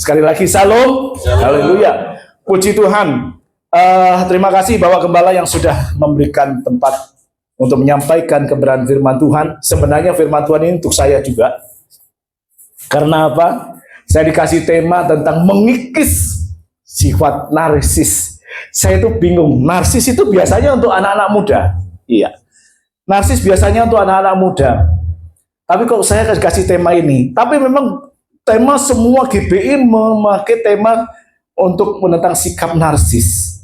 Sekali lagi salam, haleluya. Puji Tuhan. Terima kasih Bapak Gembala yang sudah memberikan tempat untuk menyampaikan kebenaran firman Tuhan. Sebenarnya firman Tuhan ini untuk saya juga. Karena apa? Saya dikasih tema tentang mengikis sifat narsis. Saya itu bingung. Narsis itu biasanya untuk anak-anak muda. Iya. Narsis biasanya untuk anak-anak muda. Tapi kok saya kasih tema ini? Tapi memang tema semua GBI memakai tema untuk menentang sikap narsis.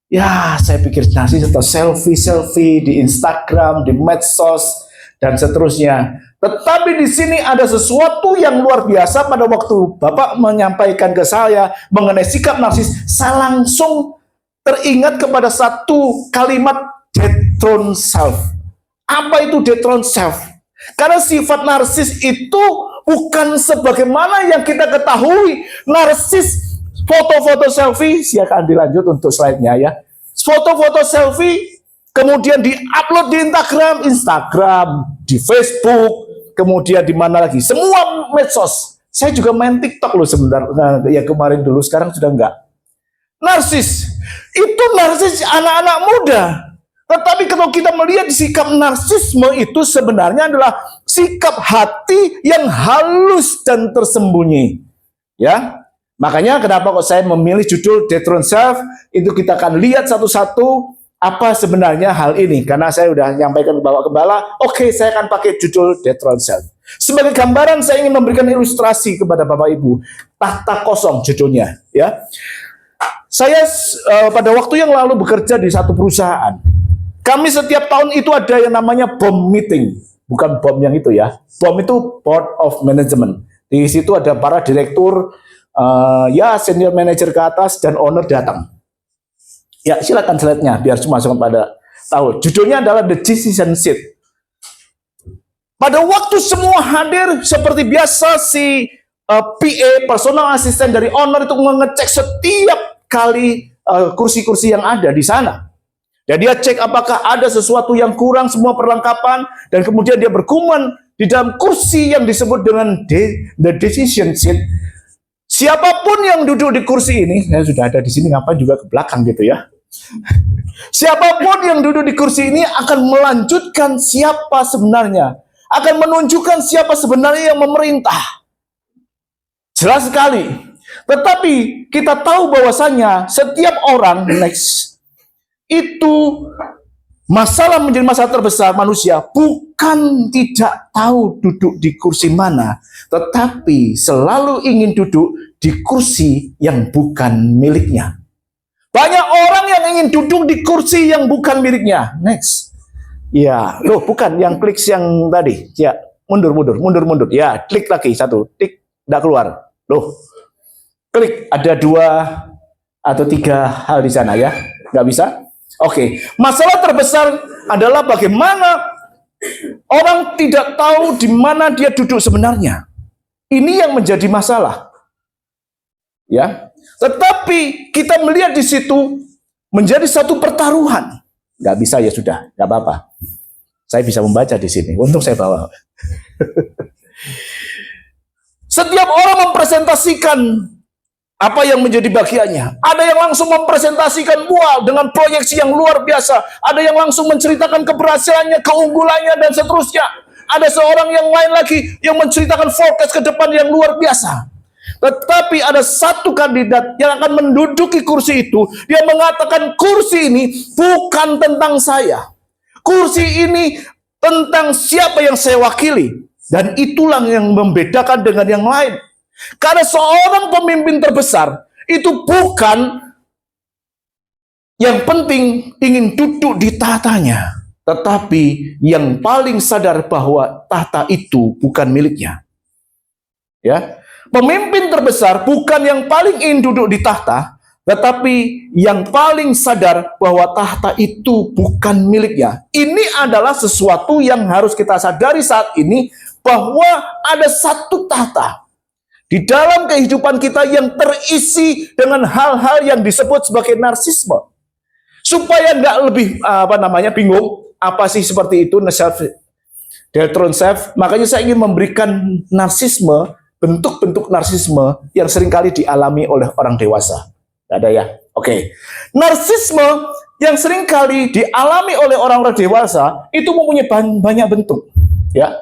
Ya, saya pikir narsis atau selfie di Instagram, di medsos, dan seterusnya. Tetapi di sini ada sesuatu yang luar biasa pada waktu Bapak menyampaikan ke saya mengenai sikap narsis. Saya langsung teringat kepada satu kalimat dethrone self. Apa itu dethrone self? Karena sifat narsis itu bukan sebagaimana yang kita ketahui. Narsis foto-foto selfie, silakan dilanjut untuk slide-nya ya. Foto-foto selfie, kemudian di-upload di Instagram, di Facebook, kemudian di mana lagi? Semua medsos. Saya juga main TikTok loh sebenarnya, ya kemarin dulu, sekarang sudah enggak. Narsis, itu narsis anak-anak muda. Tetapi kalau kita melihat sikap narsisme itu sebenarnya adalah sikap hati yang halus dan tersembunyi. Ya. Makanya kenapa kok saya memilih judul Dethrone Self, itu kita akan lihat satu-satu apa sebenarnya hal ini. Karena saya sudah menyampaikan ke Bapak Gembala, oke, saya akan pakai judul Dethrone Self. Sebagai gambaran saya ingin memberikan ilustrasi kepada Bapak Ibu. Tahta kosong judulnya. Ya. Saya pada waktu yang lalu bekerja di satu perusahaan. Kami setiap tahun itu ada yang namanya BOM meeting. Bukan BOM yang itu ya. BOM itu Board of Management. Di situ ada para direktur, ya senior manager ke atas dan owner datang. Ya silakan slide-nya biar semua pada tahu. Judulnya adalah The Decision Seat. Pada waktu semua hadir seperti biasa si PA, personal assistant dari owner itu mengecek setiap kali kursi-kursi yang ada di sana. Dan dia cek apakah ada sesuatu yang kurang, semua perlengkapan, dan kemudian dia bergumam di dalam kursi yang disebut dengan the decision seat. Siapapun yang duduk di kursi ini, saya sudah ada di sini, ngapain juga ke belakang gitu ya. Siapapun yang duduk di kursi ini akan melanjutkan siapa sebenarnya, akan menunjukkan siapa sebenarnya yang memerintah. Jelas sekali. Tetapi kita tahu bahwasanya setiap orang itu masalah menjadi masalah terbesar manusia bukan tidak tahu duduk di kursi mana, tetapi selalu ingin duduk di kursi yang bukan miliknya. Banyak orang yang ingin duduk di kursi yang bukan miliknya. Next. Ya, loh bukan yang klik yang tadi. Ya, mundur. Ya, klik lagi satu. Klik, tidak keluar. Loh. Klik, ada 2 atau 3 hal di sana ya. Nggak bisa? Oke, masalah terbesar adalah bagaimana orang tidak tahu di mana dia duduk sebenarnya. Ini yang menjadi masalah. Ya, tetapi kita melihat di situ menjadi satu pertaruhan. Nggak bisa ya sudah, nggak apa-apa. Saya bisa membaca di sini. Untung saya bawa. Setiap orang mempresentasikan apa yang menjadi bagiannya. Ada yang langsung mempresentasikan dengan proyeksi yang luar biasa. Ada yang langsung menceritakan keberhasilannya, keunggulannya, dan seterusnya. Ada seorang yang lain lagi yang menceritakan forecast ke depan yang luar biasa. Tetapi ada satu kandidat yang akan menduduki kursi itu. Dia mengatakan kursi ini bukan tentang saya. Kursi ini tentang siapa yang saya wakili. Dan itulah yang membedakan dengan yang lain. Karena seorang pemimpin terbesar itu bukan yang penting ingin duduk di tahtanya, tetapi yang paling sadar bahwa tahta itu bukan miliknya. Ya, pemimpin terbesar bukan yang paling ingin duduk di tahta, tetapi yang paling sadar bahwa tahta itu bukan miliknya. Ini adalah sesuatu yang harus kita sadari saat ini, bahwa ada satu tahta di dalam kehidupan kita yang terisi dengan hal-hal yang disebut sebagai narsisme. Supaya nggak lebih bingung apa sih seperti itu dethrone self. Makanya saya ingin memberikan narsisme bentuk-bentuk narsisme yang seringkali dialami oleh orang dewasa. Tidak ada ya? Oke. Narsisme yang seringkali dialami oleh orang-orang dewasa itu mempunyai banyak bentuk. Ya,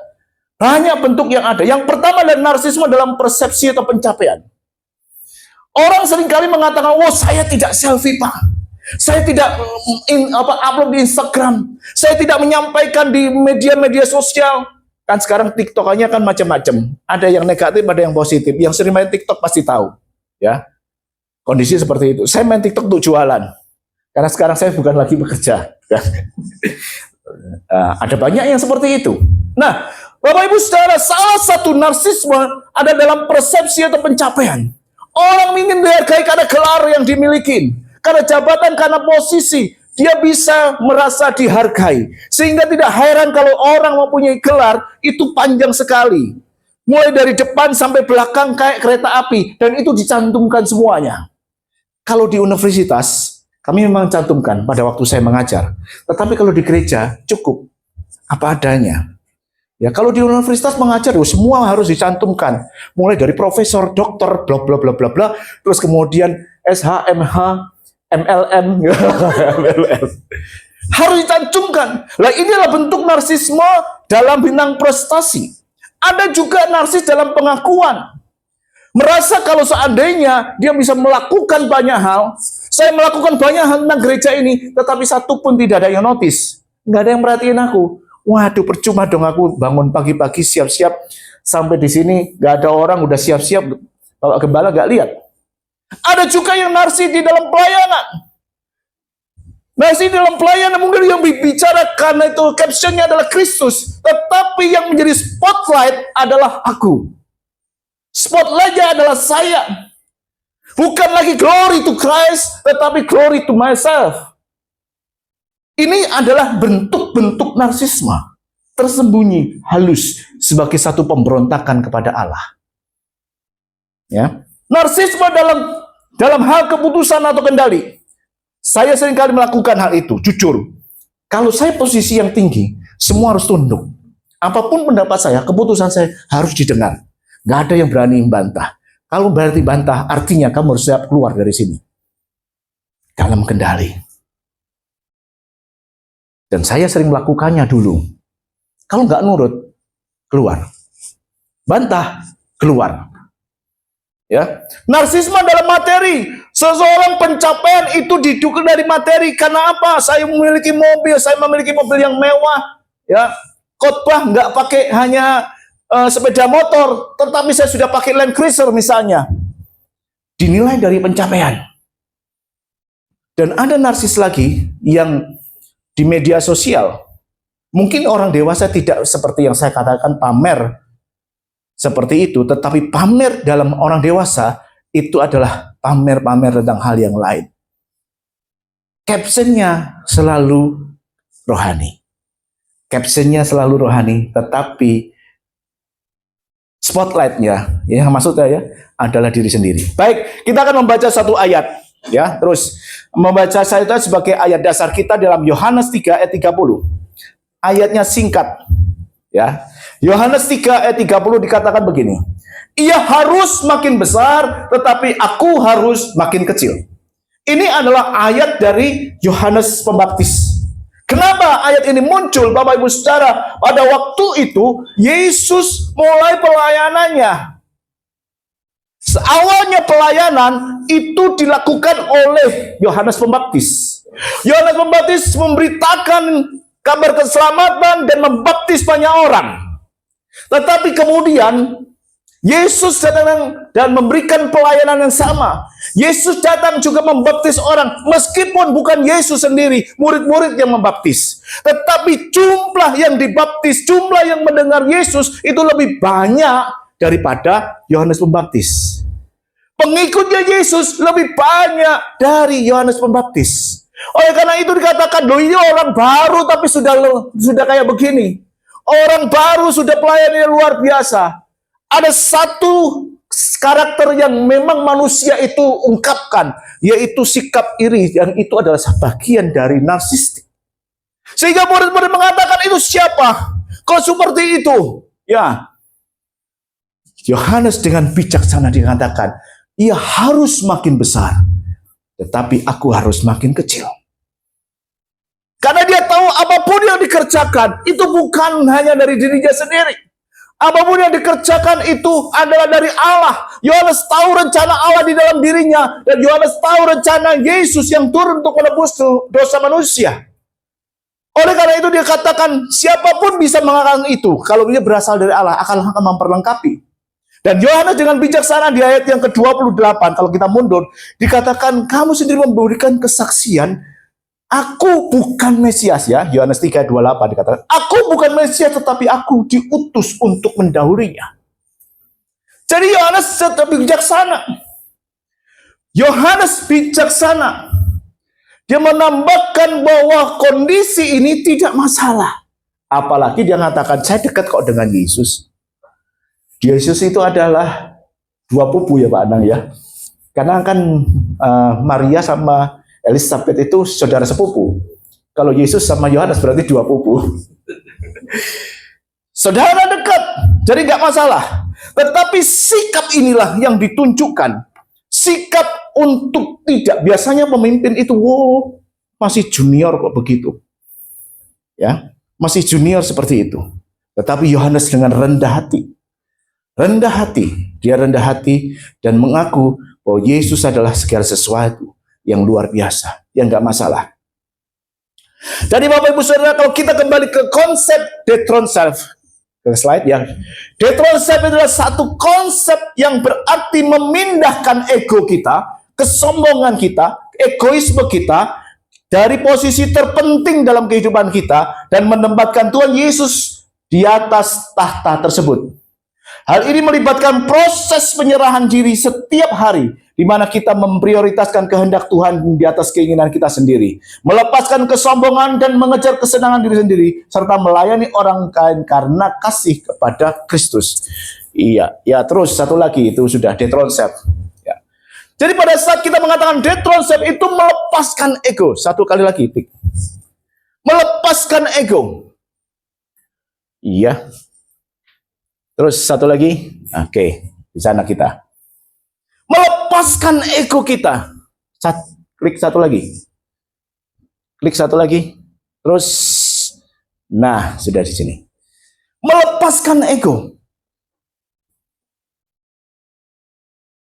banyak bentuk yang ada. Yang pertama adalah narsisme dalam persepsi atau pencapaian. Orang seringkali mengatakan, "Wah, saya tidak selfie, Pak. Saya tidak upload di Instagram. Saya tidak menyampaikan di media-media sosial." Kan sekarang TikTok-nya kan macam-macam. Ada yang negatif, ada yang positif. Yang sering main TikTok pasti tahu. Ya, kondisi seperti itu. Saya main TikTok untuk jualan. Karena sekarang saya bukan lagi bekerja. Ada banyak yang seperti itu. Nah, Bapak Ibu Saudara, salah satu narsisme ada dalam persepsi atau pencapaian. Orang ingin dihargai karena gelar yang dimiliki, karena jabatan, karena posisi. Dia bisa merasa dihargai. Sehingga tidak heran kalau orang mempunyai gelar itu panjang sekali. Mulai dari depan sampai belakang kayak kereta api. Dan itu dicantumkan semuanya. Kalau di universitas, kami memang cantumkan pada waktu saya mengajar. Tetapi kalau di gereja, cukup apa adanya. Ya, kalau di universitas mengajar, semua harus dicantumkan. Mulai dari profesor, dokter, bla bla bla bla bla, terus kemudian SHMH, MLM, harus dicantumkan. Lah, inilah bentuk narsisme dalam bidang prestasi. Ada juga narsis dalam pengakuan. Merasa kalau seandainya dia bisa melakukan banyak hal, saya melakukan banyak hal tentang gereja ini, tetapi satu pun tidak ada yang notice. Nggak ada yang merhatiin aku. Waduh, percuma dong aku bangun pagi-pagi siap-siap sampai di sini, nggak ada orang, udah siap-siap, Bapak Gembala nggak lihat. Ada juga yang narsis di dalam pelayanan. Narsis di dalam pelayanan mungkin yang bicara karena itu captionnya adalah Kristus, tetapi yang menjadi spotlight adalah aku. Spotlightnya adalah saya. Bukan lagi glory to Christ, tetapi glory to myself. Ini adalah bentuk-bentuk narsisme tersembunyi, halus sebagai satu pemberontakan kepada Allah. Ya, narsisme dalam hal keputusan atau kendali. Saya seringkali melakukan hal itu, jujur. Kalau saya posisi yang tinggi, semua harus tunduk. Apapun pendapat saya, keputusan saya harus didengar. Nggak ada yang berani membantah. Kalau berarti bantah, artinya kamu harus siap keluar dari sini. Dalam kendali. Dan saya sering melakukannya dulu. Kalau nggak nurut, keluar. Bantah, keluar. Ya, narsisme dalam materi. Seseorang pencapaian itu didukung dari materi. Karena apa? Saya memiliki mobil, saya memiliki mobil yang mewah. Ya, khotbah nggak pakai hanya sepeda motor, tetapi saya sudah pakai Land Cruiser misalnya. Dinilai dari pencapaian. Dan ada narsis lagi yang di media sosial. Mungkin orang dewasa tidak seperti yang saya katakan pamer seperti itu, tetapi pamer dalam orang dewasa itu adalah pamer-pamer tentang hal yang lain. Captionnya selalu rohani. Captionnya selalu rohani, tetapi spotlightnya, ya maksudnya ya, adalah diri sendiri. Baik, kita akan membaca satu ayat, ya. Terus membaca saya itu sebagai ayat dasar kita dalam Yohanes 3 ayat 30. Ayatnya singkat, ya. Yohanes 3 ayat 30 dikatakan begini. Ia harus makin besar, tetapi aku harus makin kecil. Ini adalah ayat dari Yohanes Pembaptis. Kenapa ayat ini muncul, Bapak Ibu Saudara? Pada waktu itu, Yesus mulai pelayanannya. Awalnya pelayanan itu dilakukan oleh Yohanes Pembaptis. Yohanes Pembaptis memberitakan kabar keselamatan dan membaptis banyak orang. Tetapi kemudian Yesus datang dan memberikan pelayanan yang sama. Yesus datang juga membaptis orang, meskipun bukan Yesus sendiri, murid-murid yang membaptis. Tetapi jumlah yang dibaptis, jumlah yang mendengar Yesus itu lebih banyak daripada Yohanes Pembaptis. Pengikutnya Yesus lebih banyak dari Yohanes Pembaptis. Oleh karena itu dikatakan, loh ini orang baru tapi sudah kayak begini. Orang baru sudah pelayanannya luar biasa. Ada satu karakter yang memang manusia itu ungkapkan, yaitu sikap iri, yang itu adalah bagian dari narsistik. Sehingga murid-murid mengatakan, itu siapa? Kok seperti itu? Ya, Yohanes dengan bijaksana dikatakan, ia harus makin besar, tetapi aku harus makin kecil. Karena dia tahu apapun yang dikerjakan, itu bukan hanya dari dirinya sendiri. Apapun yang dikerjakan itu adalah dari Allah. Yohanes tahu rencana Allah di dalam dirinya. Dan Yohanes tahu rencana Yesus yang turun untuk menebus dosa manusia. Oleh karena itu dia katakan, siapapun bisa mengatakan itu. Kalau dia berasal dari Allah, akan memperlengkapi. Dan Yohanes dengan bijaksana di ayat yang ke-28, kalau kita mundur, dikatakan, kamu sendiri memberikan kesaksian, aku bukan Mesias, ya. Yohanes 3:28 dikatakan, aku bukan Mesias, tetapi aku diutus untuk mendahulunya. Jadi Yohanes tetap bijaksana. Yohanes bijaksana. Dia menambahkan bahwa kondisi ini tidak masalah. Apalagi dia mengatakan, saya dekat kok dengan Yesus. Yesus itu adalah dua pupu ya Pak Anang ya. Karena kan Maria sama Elizabeth itu saudara sepupu. Kalau Yesus sama Yohanes berarti dua pupu. Saudara dekat, jadi nggak masalah. Tetapi sikap inilah yang ditunjukkan. Sikap untuk tidak. Biasanya pemimpin itu, wow, masih junior kok begitu. Ya, masih junior seperti itu. Tetapi Yohanes dengan rendah hati. Rendah hati, dia rendah hati dan mengaku bahwa Yesus adalah segala sesuatu yang luar biasa, yang nggak masalah. Jadi Bapak Ibu Saudara, kalau kita kembali ke konsep dethrone self, ke slide ya. Dethrone self adalah satu konsep yang berarti memindahkan ego kita, kesombongan kita, egoisme kita dari posisi terpenting dalam kehidupan kita dan menempatkan Tuhan Yesus di atas tahta tersebut. Hal ini melibatkan proses penyerahan diri setiap hari, di mana kita memprioritaskan kehendak Tuhan di atas keinginan kita sendiri, melepaskan kesombongan dan mengejar kesenangan diri sendiri, serta melayani orang lain karena kasih kepada Kristus. Iya, ya terus satu lagi itu sudah dethrone self. Ya. Jadi pada saat kita mengatakan dethrone self itu melepaskan ego. Satu kali lagi, melepaskan ego. Iya. Terus satu lagi, oke, di sana kita melepaskan ego kita. Klik satu lagi, klik satu lagi, terus, nah sudah di sini. Melepaskan ego.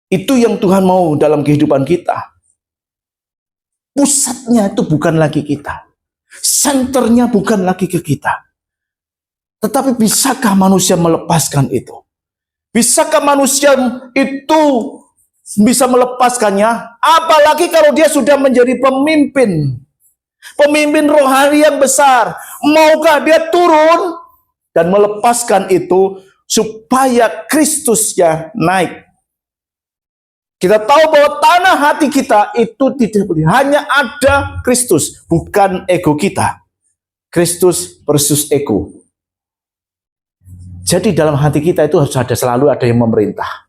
Itu yang Tuhan mau dalam kehidupan kita. Pusatnya itu bukan lagi kita, senternya bukan lagi ke kita. Tetapi bisakah manusia melepaskan itu? Bisakah manusia itu bisa melepaskannya? Apalagi kalau dia sudah menjadi pemimpin. Pemimpin rohani yang besar. Maukah dia turun dan melepaskan itu supaya Kristusnya naik? Kita tahu bahwa tanah hati kita itu tidak boleh. Hanya ada Kristus, bukan ego kita. Kristus versus ego. Jadi dalam hati kita itu harus ada, selalu ada yang memerintah.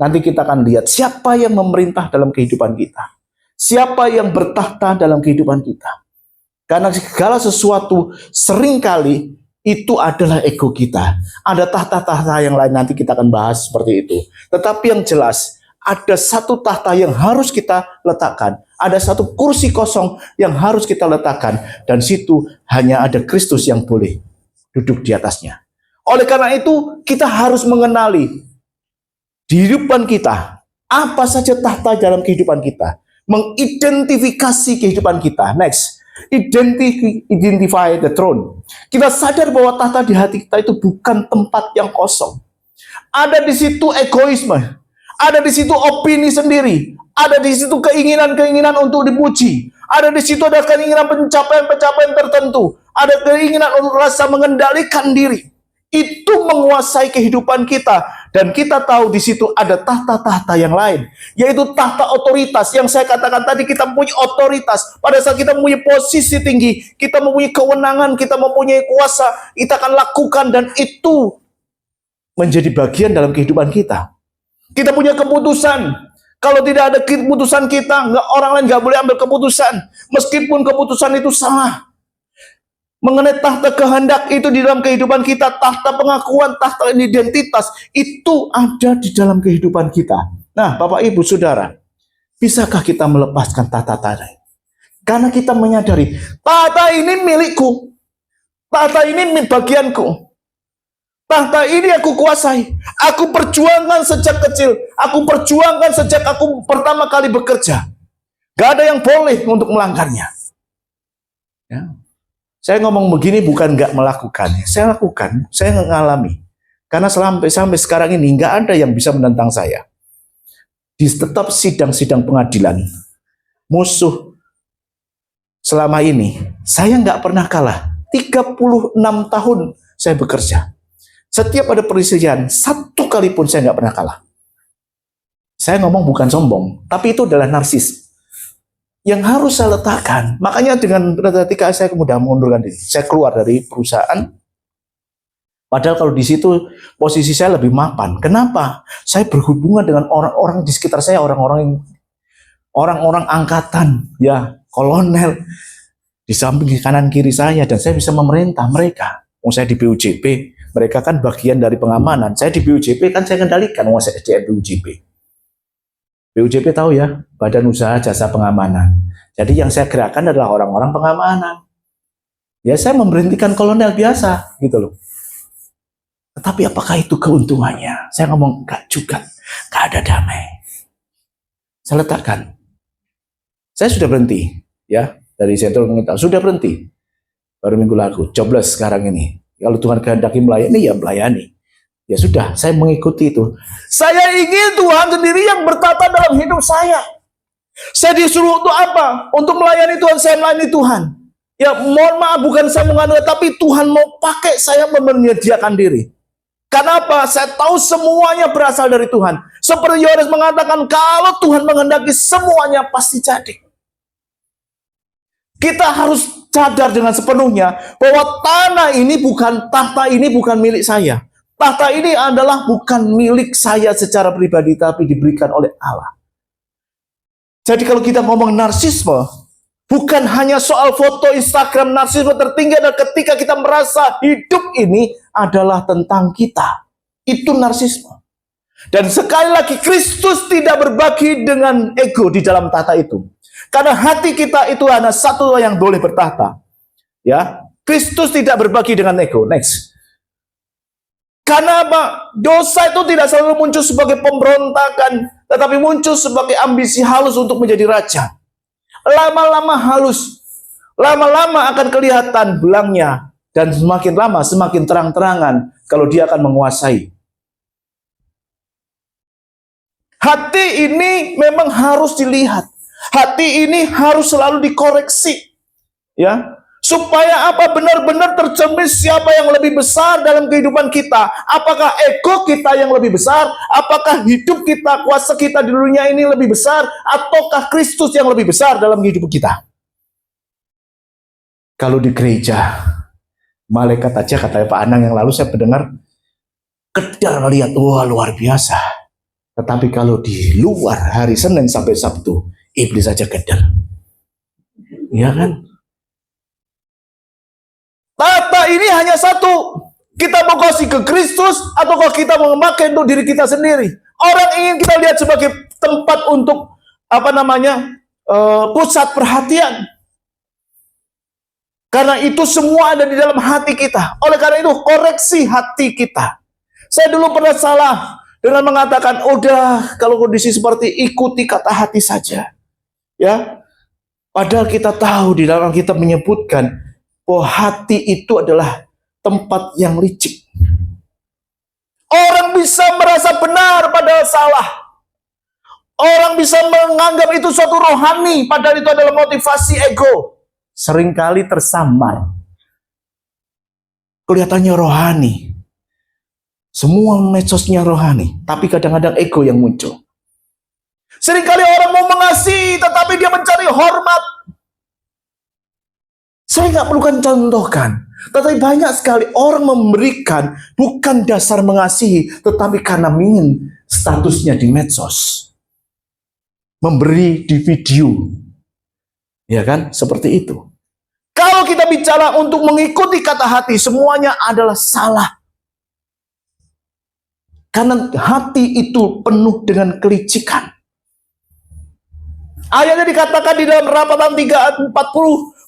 Nanti kita akan lihat siapa yang memerintah dalam kehidupan kita. Siapa yang bertahta dalam kehidupan kita. Karena segala sesuatu seringkali itu adalah ego kita. Ada tahta-tahta yang lain, nanti kita akan bahas seperti itu. Tetapi yang jelas, ada satu tahta yang harus kita letakkan. Ada satu kursi kosong yang harus kita letakkan. Dan situ hanya ada Kristus yang boleh duduk di atasnya. Oleh karena itu, kita harus mengenali di kehidupan kita, apa saja tahta dalam kehidupan kita. Mengidentifikasi kehidupan kita. Next, identify the throne. Kita sadar bahwa tahta di hati kita itu bukan tempat yang kosong. Ada di situ egoisme, ada di situ opini sendiri, ada di situ keinginan-keinginan untuk dipuji, ada di situ ada keinginan pencapaian-pencapaian tertentu, ada keinginan untuk rasa mengendalikan diri. Itu menguasai kehidupan kita. Dan kita tahu di situ ada tahta-tahta yang lain. Yaitu tahta otoritas. Yang saya katakan tadi, kita mempunyai otoritas. Pada saat kita mempunyai posisi tinggi, kita mempunyai kewenangan, kita mempunyai kuasa, kita akan lakukan. Dan itu menjadi bagian dalam kehidupan kita. Kita punya keputusan. Kalau tidak ada keputusan kita, orang lain nggak boleh ambil keputusan. Meskipun keputusan itu salah. Mengenai tahta kehendak itu di dalam kehidupan kita, tahta pengakuan, tahta identitas, itu ada di dalam kehidupan kita. Nah, Bapak Ibu Saudara, bisakah kita melepaskan tahta-tahta ini? Karena kita menyadari, tahta ini milikku, tahta ini bagianku, tahta ini aku kuasai, aku perjuangkan sejak kecil, aku perjuangkan sejak aku pertama kali bekerja. Gak ada yang boleh untuk melanggarnya. Ya. Saya ngomong begini bukan nggak melakukannya, saya lakukan, saya ngalami. Karena sampai sekarang ini nggak ada yang bisa menentang saya. Di tetap sidang-sidang pengadilan, musuh selama ini, saya nggak pernah kalah. 36 tahun saya bekerja. Setiap ada perselisihan, satu kali pun saya nggak pernah kalah. Saya ngomong bukan sombong, tapi itu adalah narsis yang harus saya letakkan. Makanya dengan ketika saya kemudian mengundurkan diri, saya keluar dari perusahaan. Padahal kalau di situ posisi saya lebih mapan. Kenapa? Saya berhubungan dengan orang-orang di sekitar saya, orang-orang angkatan, ya, kolonel di samping kanan kiri saya, dan saya bisa memerintah mereka. Saya di BUJP, mereka kan bagian dari pengamanan. Saya di BUJP kan saya kendalikan, saya di BUJP. BUJP tahu ya, Badan Usaha Jasa Pengamanan. Jadi yang saya gerakkan adalah orang-orang pengamanan. Ya saya memberhentikan kolonel biasa, gitu loh. Tetapi apakah itu keuntungannya? Saya ngomong, enggak juga. Enggak ada damai. Saya letakkan. Saya sudah berhenti, ya, dari sentral pengetahuan. Sudah berhenti. Baru minggu lalu, jobless sekarang ini. Kalau Tuhan kehendaki melayani, ya melayani. Ya sudah, saya mengikuti itu. Saya ingin Tuhan sendiri yang bertata dalam hidup saya. Saya disuruh untuk apa? Untuk melayani Tuhan, saya melayani Tuhan. Ya mohon maaf, bukan saya mengandalkan, tapi Tuhan mau pakai saya menyediakan diri. Kenapa? Saya tahu semuanya berasal dari Tuhan. Seperti Yohanes mengatakan, kalau Tuhan menghendaki semuanya pasti jadi. Kita harus sadar dengan sepenuhnya bahwa tahta ini bukan milik saya. Tahta ini adalah bukan milik saya secara pribadi, tapi diberikan oleh Allah. Jadi kalau kita ngomong narsisme, bukan hanya soal foto Instagram. Narsisme tertinggi adalah ketika kita merasa hidup ini adalah tentang kita. Itu narsisme. Dan sekali lagi, Kristus tidak berbagi dengan ego di dalam tahta itu. Karena hati kita itu hanya satu yang boleh bertahta. Ya, Kristus tidak berbagi dengan ego. Next. Karena apa? Dosa itu tidak selalu muncul sebagai pemberontakan, tetapi muncul sebagai ambisi halus untuk menjadi raja. Lama-lama halus, lama-lama akan kelihatan belangnya, dan semakin lama semakin terang-terangan kalau dia akan menguasai. Hati ini memang harus dilihat. Hati ini harus selalu dikoreksi. Ya. Supaya apa? Benar-benar tercermin siapa yang lebih besar dalam kehidupan kita. Apakah ego kita yang lebih besar? Apakah hidup kita, kuasa kita di dunia ini lebih besar? Ataukah Kristus yang lebih besar dalam hidup kita? Kalau di gereja, malaikat aja, kata Pak Anang yang lalu saya mendengar, kedar lihat, wah luar biasa. Tetapi kalau di luar hari Senin sampai Sabtu, iblis aja kedar. Iya kan? Tahta ini hanya satu. Kita mau kasih ke Kristus ataukah kita mau memakai untuk diri kita sendiri? Orang ingin kita lihat sebagai tempat untuk pusat perhatian. Karena itu semua ada di dalam hati kita. Oleh karena itu koreksi hati kita. Saya dulu pernah salah dengan mengatakan, udah kalau kondisi seperti ikuti kata hati saja. Ya. Padahal kita tahu di dalam kita menyebutkan bahwa hati itu adalah tempat yang licik. Orang bisa merasa benar padahal salah. Orang bisa menganggap itu suatu rohani padahal itu adalah motivasi ego. Seringkali tersamar. Kelihatannya rohani. Semua medsosnya rohani, tapi kadang-kadang ego yang muncul. Seringkali orang mau mengasihi tetapi dia mencari hormat. Saya nggak perlukan contohkan, tetapi banyak sekali orang memberikan bukan dasar mengasihi, tetapi karena ingin statusnya di medsos, memberi di video, ya kan, seperti itu. Kalau kita bicara untuk mengikuti kata hati, semuanya adalah salah. Karena hati itu penuh dengan kelicikan. Ayatnya dikatakan di dalam Perapatan 3 ayat 40,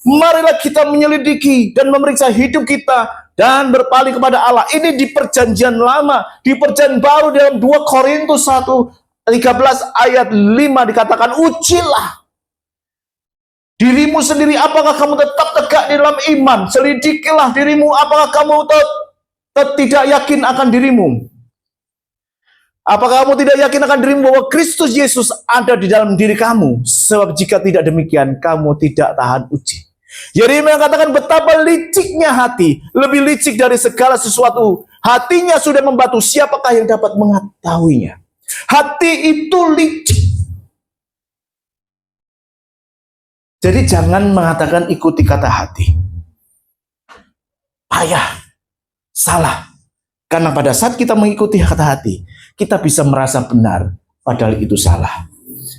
marilah kita menyelidiki dan memeriksa hidup kita dan berpaling kepada Allah. Ini di perjanjian lama. Di perjanjian baru dalam 2 Korintus 1:13 ayat 5 dikatakan, ujilah dirimu sendiri, apakah kamu tetap tegak di dalam iman. Selidikilah dirimu, apakah kamu tidak yakin akan dirimu. Apakah kamu tidak yakin akan dirimu bahwa Kristus Yesus ada di dalam diri kamu? Sebab jika tidak demikian, kamu tidak tahan uji. Yeremia mengatakan betapa liciknya hati, lebih licik dari segala sesuatu. Hatinya sudah membatu, siapakah yang dapat mengetahuinya? Hati itu licik. Jadi jangan mengatakan ikuti kata hati. Payah, salah. Karena pada saat kita mengikuti kata hati, kita bisa merasa benar, padahal itu salah.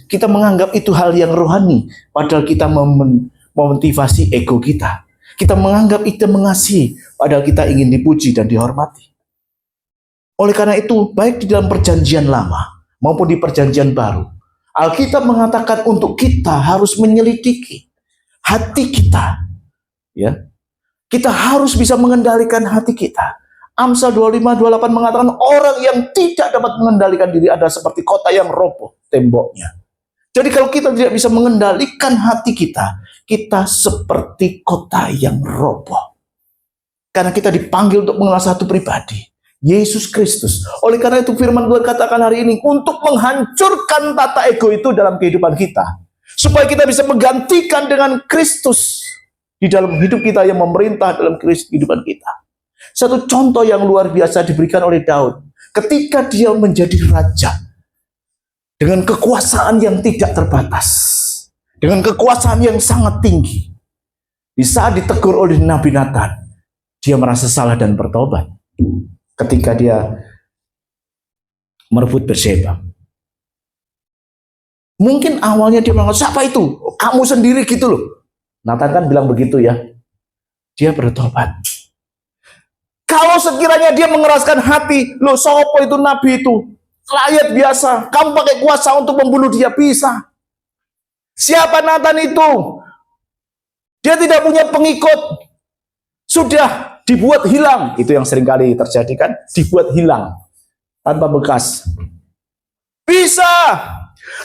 Kita menganggap itu hal yang rohani, padahal kita memotivasi ego kita. Kita menganggap itu mengasihi, padahal kita ingin dipuji dan dihormati. Oleh karena itu, baik di dalam perjanjian lama maupun di perjanjian baru, Alkitab mengatakan untuk kita harus menyelidiki hati kita. Ya, kita harus bisa mengendalikan hati kita. Amsal 25:28 mengatakan orang yang tidak dapat mengendalikan diri adalah seperti kota yang roboh temboknya. Jadi kalau kita tidak bisa mengendalikan hati kita, kita seperti kota yang roboh. Karena kita dipanggil untuk mengenal satu pribadi, Yesus Kristus. Oleh karena itu firman Tuhan katakan hari ini untuk menghancurkan tata ego itu dalam kehidupan kita. Supaya kita bisa menggantikan dengan Kristus di dalam hidup kita yang memerintah dalam kehidupan kita. Satu contoh yang luar biasa diberikan oleh Daud. Ketika dia menjadi raja. Dengan kekuasaan yang tidak terbatas. Dengan kekuasaan yang sangat tinggi. Di saat ditegur oleh Nabi Nathan, dia merasa salah dan bertobat. Ketika dia merebut Batseba. Mungkin awalnya dia bilang, siapa itu? Kamu sendiri gitu loh. Nathan kan bilang begitu ya. Dia bertobat. Kalau sekiranya dia mengeraskan hati, loh sopo itu nabi itu? Rakyat biasa. Kamu pakai kuasa untuk membunuh dia, bisa. Siapa Nathan itu? Dia tidak punya pengikut. Sudah dibuat hilang. Itu yang seringkali terjadi kan? Dibuat hilang. Tanpa bekas. Bisa.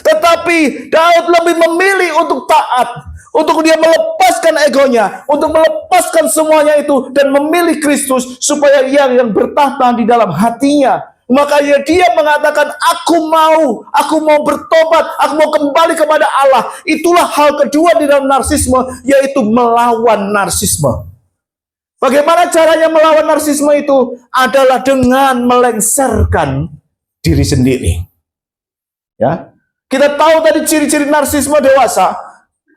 Tetapi Daud lebih memilih untuk taat. Untuk dia melepaskan egonya. Untuk melepaskan semuanya itu. Dan memilih Kristus. Supaya yang bertahta di dalam hatinya. Makanya dia mengatakan, aku mau bertobat, aku mau kembali kepada Allah. Itulah hal kedua di dalam narsisme, yaitu melawan narsisme. Bagaimana caranya melawan narsisme itu? Adalah dengan melengsarkan diri sendiri. Ya, kita tahu tadi ciri-ciri narsisme dewasa.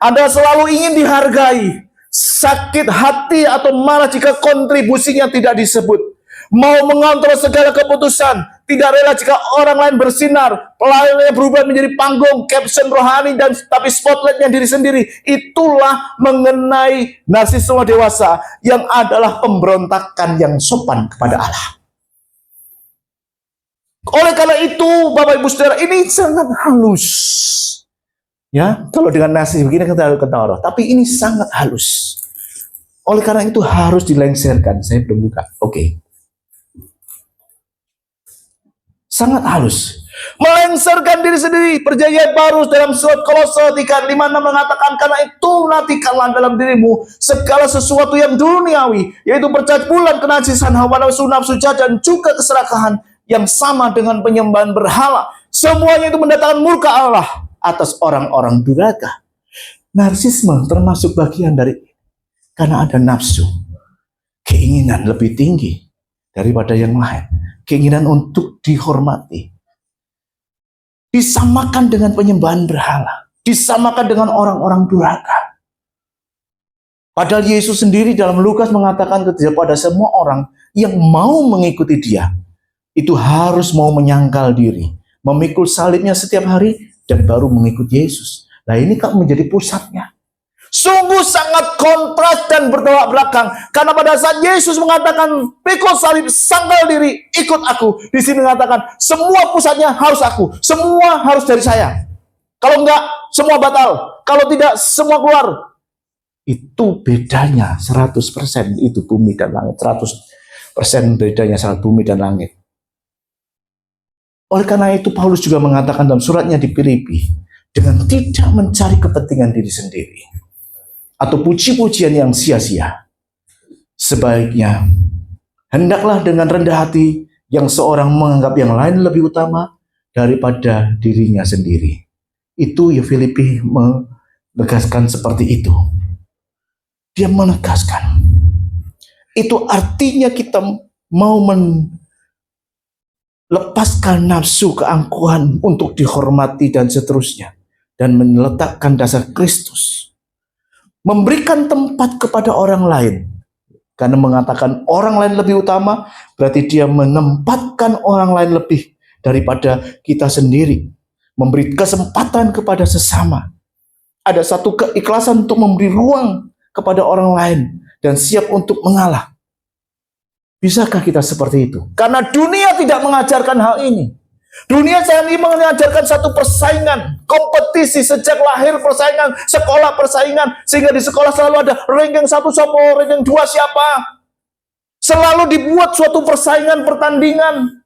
Anda selalu ingin dihargai, sakit hati atau malah jika kontribusinya tidak disebut. Mau mengontrol segala keputusan, tidak rela jika orang lain bersinar, pelayanannya berubah menjadi panggung, caption rohani, dan tapi spotlightnya diri sendiri. Itulah mengenai narsisme dewasa yang adalah pemberontakan yang sopan kepada Allah. Oleh karena itu, Bapak Ibu Saudara, ini sangat halus. Ya, kalau dengan narsis begini kita ketawa, tapi ini sangat halus. Oleh karena itu harus dilengsarkan. Saya belum buka. Oke. Sangat halus. Melengsarkan diri sendiri. Perjanjian baru dalam surat Kolose 3:5-6 mengatakan, karena itu nantikanlah dalam dirimu segala sesuatu yang duniawi, yaitu percabulan, kenajisan, hawa nafsu jahat, dan juga keserakahan yang sama dengan penyembahan berhala. Semuanya itu mendatangkan murka Allah atas orang-orang durhaka. Narsisme termasuk bagian dari, karena ada nafsu, keinginan lebih tinggi daripada yang lain. Keinginan untuk dihormati. Disamakan dengan penyembahan berhala. Disamakan dengan orang-orang durhaka. Padahal Yesus sendiri dalam Lukas mengatakan kepada semua orang yang mau mengikuti dia, itu harus mau menyangkal diri. Memikul salibnya setiap hari dan baru mengikuti Yesus. Nah ini kan menjadi pusatnya. Sungguh sangat kontras dan bertolak belakang. Karena pada saat Yesus mengatakan, pikul salib, sangkal diri, ikut aku. Di sini mengatakan, semua pusatnya harus aku. Semua harus dari saya. Kalau enggak, semua batal. Kalau tidak, semua keluar. Itu bedanya 100%. Itu bumi dan langit. 100% bedanya saat bumi dan langit. Oleh karena itu, Paulus juga mengatakan dalam suratnya di Filipi, dengan tidak mencari kepentingan diri sendiri atau puji-pujian yang sia-sia, sebaiknya hendaklah dengan rendah hati yang seorang menganggap yang lain lebih utama daripada dirinya sendiri. Itu ya, Filipi menegaskan seperti itu. Dia menegaskan. Itu artinya kita mau melepaskan nafsu keangkuhan untuk dihormati dan seterusnya, dan meletakkan dasar Kristus. Memberikan tempat kepada orang lain. Karena mengatakan orang lain lebih utama, berarti dia menempatkan orang lain lebih daripada kita sendiri. Memberi kesempatan kepada sesama. Ada satu keikhlasan untuk memberi ruang kepada orang lain dan siap untuk mengalah. Bisakah kita seperti itu? Karena dunia tidak mengajarkan hal ini. Dunia saat ini mengajarkan satu persaingan, kompetisi sejak lahir, persaingan, sekolah persaingan, sehingga di sekolah selalu ada ranking 1 siapa, ranking 2 siapa. Selalu dibuat suatu persaingan, pertandingan,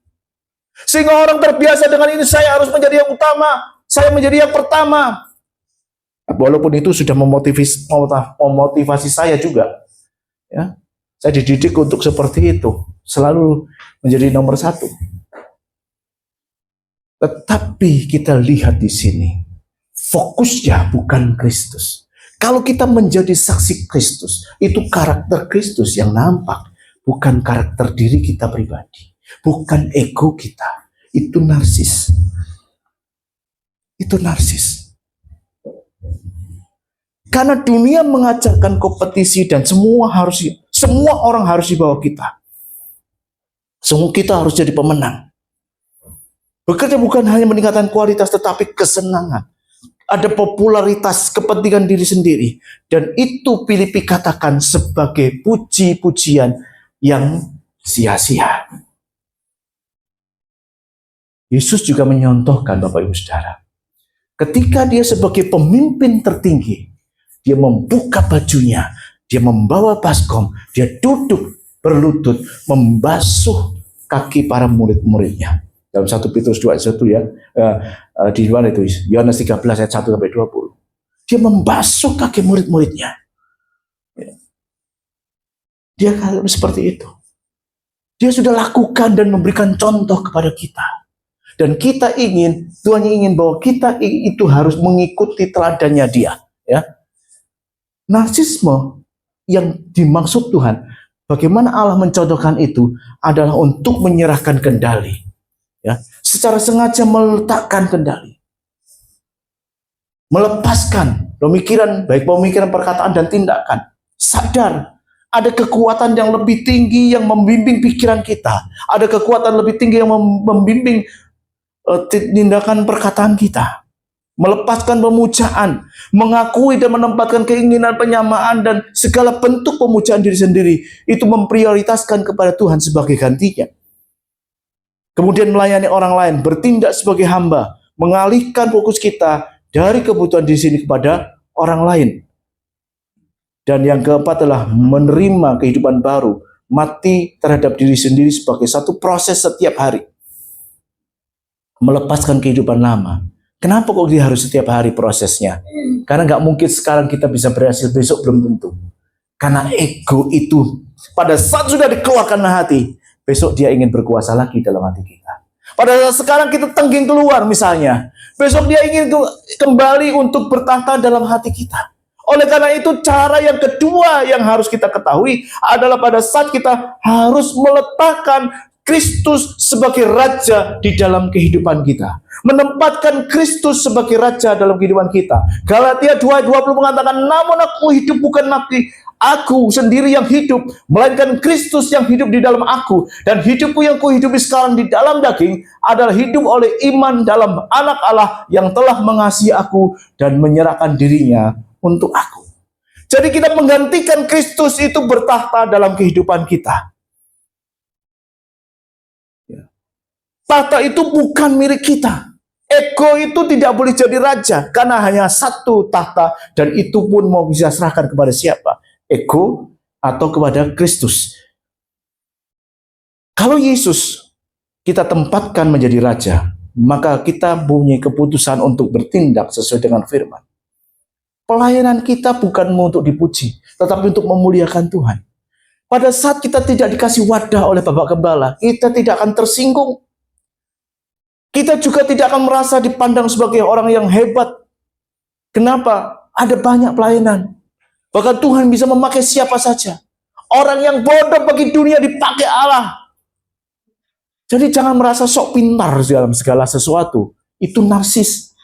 sehingga orang terbiasa dengan ini, saya harus menjadi yang utama, saya menjadi yang pertama. Walaupun itu sudah memotivasi saya juga, ya, saya dididik untuk seperti itu, selalu menjadi nomor 1. Tetapi kita lihat di sini, fokusnya bukan Kristus. Kalau kita menjadi saksi Kristus, itu karakter Kristus yang nampak, bukan karakter diri kita pribadi, bukan ego kita. Itu narsis. Itu narsis. Karena dunia mengajarkan kompetisi dan semua orang harus di bawah kita. Semua kita harus jadi pemenang. Bekerja bukan hanya meningkatkan kualitas, tetapi kesenangan. Ada popularitas, kepentingan diri sendiri. Dan itu Filipi katakan sebagai puji-pujian yang sia-sia. Yesus juga menyontohkan, Bapak Ibu Saudara. Ketika dia sebagai pemimpin tertinggi, dia membuka bajunya, dia membawa baskom, dia duduk berlutut, membasuh kaki para murid-muridnya. Dalam 1 Petrus 2:1 ya, di mana itu? Yohanes 13 ayat 1 sampai 20. Dia membasuh kaki murid-muridnya. Dia kalau seperti itu. Dia sudah lakukan dan memberikan contoh kepada kita. Dan kita ingin, Tuhan ingin bahwa kita itu harus mengikuti teladannya dia. Ya. Narsisme yang dimaksud Tuhan, bagaimana Allah mencontohkan itu adalah untuk menyerahkan kendali. Ya, secara sengaja meletakkan kendali, melepaskan pemikiran, baik pemikiran, perkataan, dan tindakan. Sadar, ada kekuatan yang lebih tinggi yang membimbing pikiran kita. Ada kekuatan lebih tinggi yang membimbing tindakan perkataan kita. Melepaskan pemujaan, mengakui dan menempatkan keinginan penyamaan dan segala bentuk pemujaan diri sendiri. Itu memprioritaskan kepada Tuhan sebagai gantinya. Kemudian melayani orang lain, bertindak sebagai hamba, mengalihkan fokus kita dari kebutuhan di sini kepada orang lain. Dan yang keempat adalah menerima kehidupan baru, mati terhadap diri sendiri sebagai satu proses setiap hari. Melepaskan kehidupan lama. Kenapa kok dia harus setiap hari prosesnya? Karena nggak mungkin sekarang kita bisa berhasil, besok belum tentu. Karena ego itu pada saat sudah dikeluarkan hati, besok dia ingin berkuasa lagi dalam hati kita. Pada saat sekarang kita tengging keluar misalnya, besok dia ingin kembali untuk bertahta dalam hati kita. Oleh karena itu cara yang kedua yang harus kita ketahui adalah pada saat kita harus meletakkan Kristus sebagai Raja di dalam kehidupan kita. Menempatkan Kristus sebagai Raja dalam kehidupan kita. Galatia 2:20 mengatakan, namun aku hidup bukan lagi aku sendiri yang hidup, melainkan Kristus yang hidup di dalam aku. Dan hidupku yang kuhidupi sekarang di dalam daging adalah hidup oleh iman dalam Anak Allah yang telah mengasihi aku dan menyerahkan dirinya untuk aku. Jadi kita menggantikan Kristus itu bertahta dalam kehidupan kita. Tahta itu bukan milik kita. Ego itu tidak boleh jadi raja, karena hanya satu tahta, dan itu pun mau bisa serahkan kepada siapa? Ego atau kepada Kristus. Kalau Yesus kita tempatkan menjadi raja, maka kita punya keputusan untuk bertindak sesuai dengan firman. Pelayanan kita bukan untuk dipuji, tetapi untuk memuliakan Tuhan. Pada saat kita tidak dikasih wadah oleh Bapak Gembala, kita tidak akan tersinggung. Kita juga tidak akan merasa dipandang sebagai orang yang hebat. Kenapa? Ada banyak pelayanan. Bahkan Tuhan bisa memakai siapa saja. Orang yang bodoh bagi dunia dipakai Allah. Jadi jangan merasa sok pintar dalam segala sesuatu. Itu narsis.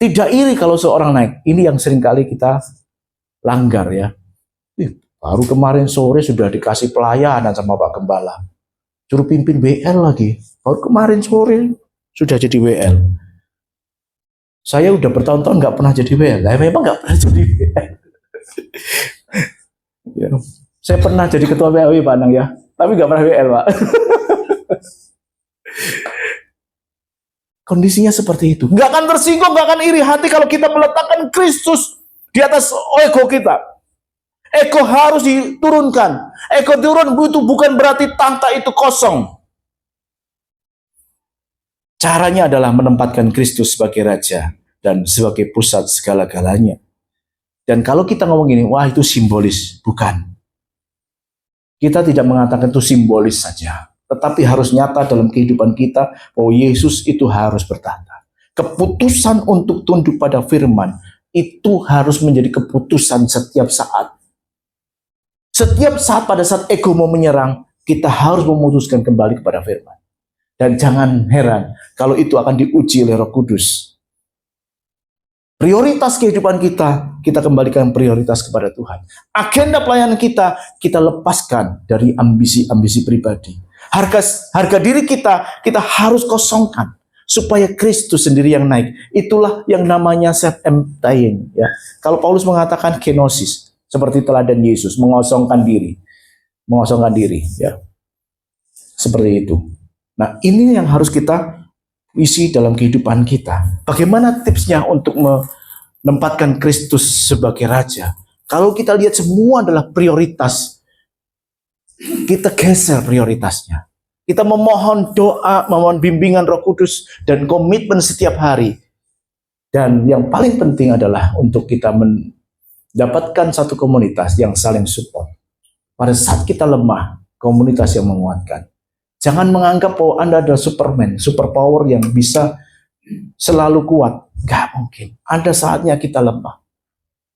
Tidak iri kalau seorang naik. Ini yang seringkali kita langgar ya. Baru kemarin sore sudah dikasih pelayanan sama Pak Gembala. Suruh pimpin WL lagi. Baru kemarin sore sudah jadi WL. Saya udah bertahun-tahun nggak pernah jadi WL. Memang nggak pernah jadi WL. Ya. Saya pernah jadi ketua PAW Pak Anang ya. Tapi nggak pernah WL Pak. Kondisinya seperti itu. Nggak akan tersinggung, nggak akan iri hati kalau kita meletakkan Kristus di atas ego kita. Ego harus diturunkan. Ego turun itu bukan berarti tahta itu kosong. Caranya adalah menempatkan Kristus sebagai raja dan sebagai pusat segala-galanya. Dan kalau kita ngomong gini, wah itu simbolis. Bukan. Kita tidak mengatakan itu simbolis saja. Tetapi harus nyata dalam kehidupan kita bahwa Yesus itu harus bertahta. Keputusan untuk tunduk pada firman itu harus menjadi keputusan setiap saat. Setiap saat pada saat ego mau menyerang, kita harus memutuskan kembali kepada firman. Dan jangan heran kalau itu akan diuji oleh Roh Kudus. Prioritas kehidupan kita kembalikan prioritas kepada Tuhan. Agenda pelayanan kita lepaskan dari ambisi-ambisi pribadi. Harga diri kita harus kosongkan supaya Kristus sendiri yang naik. Itulah yang namanya self-emptying. Ya. Kalau Paulus mengatakan kenosis, seperti teladan Yesus, mengosongkan diri, ya, seperti itu. Nah, ini yang harus kita isi dalam kehidupan kita. Bagaimana tipsnya untuk menempatkan Kristus sebagai raja? Kalau kita lihat semua adalah prioritas, kita geser prioritasnya. Kita memohon doa, memohon bimbingan Roh Kudus dan komitmen setiap hari. Dan yang paling penting adalah untuk kita dapatkan satu komunitas yang saling support. Pada saat kita lemah, komunitas yang menguatkan. Jangan menganggap bahwa Anda adalah Superman, superpower yang bisa selalu kuat. Gak mungkin. Ada saatnya kita lemah.